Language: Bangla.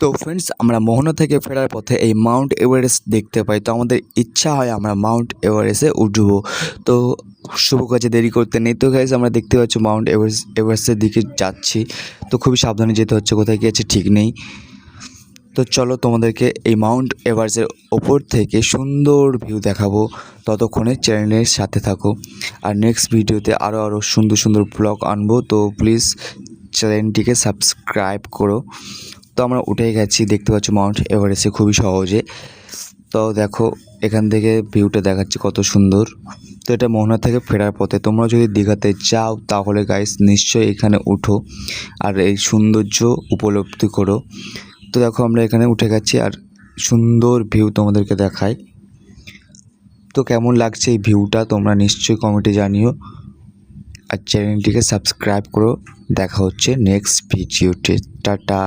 তো ফ্রেন্ডস, আমরা মোহনা থেকে ফেরার পথে এই মাউন্ট এভারেস্ট দেখতে পাই। তো আমাদের ইচ্ছা হয় আমরা মাউন্ট এভারেস্টে উঠবো। তো শুভ কাজে দেরি করতে নেই। তো গাইস, আমরা দেখতে পাচ্ছি মাউন্ট এভারেস্টের দিকে যাচ্ছি। তো খুবই সাবধানে যেতে হচ্ছে, কোথায় গিয়েছে ঠিক নেই। তো চলো তোমাদেরকে এই মাউন্ট এভারেস্টের ওপর থেকে সুন্দর ভিউ দেখাবো। ততক্ষণে চ্যানেলের সাথে থাকো, আর নেক্সট ভিডিওতে আরও সুন্দর সুন্দর ব্লগ আনবো। তো প্লিজ চ্যানেলটিকে সাবস্ক্রাইব করো। তো আমরা উঠে গেছি, দেখতে পাচ্ছ মাউন্ট এভারেস্টে খুবই সহজে। তো দেখো এখান থেকে ভিউটা দেখাচ্ছি কত সুন্দর। তো এটা মোহনা থেকে ফেরার পথে। তোমরা যদি দীঘাতে যাও তাহলে গাইস নিশ্চয়ই এখানে উঠো আর এই সৌন্দর্য উপলব্ধি করো। তো দেখো আমরা এখানে উঠে গেছি আর সুন্দর ভিউ তোমাদেরকে দেখাই। তো কেমন লাগছে এই ভিউটা তোমরা নিশ্চয়ই কমেন্টে জানিও, আর চ্যানেলটিকে সাবস্ক্রাইব করো। দেখা হচ্ছে নেক্সট ভিডিওতে। টাটা।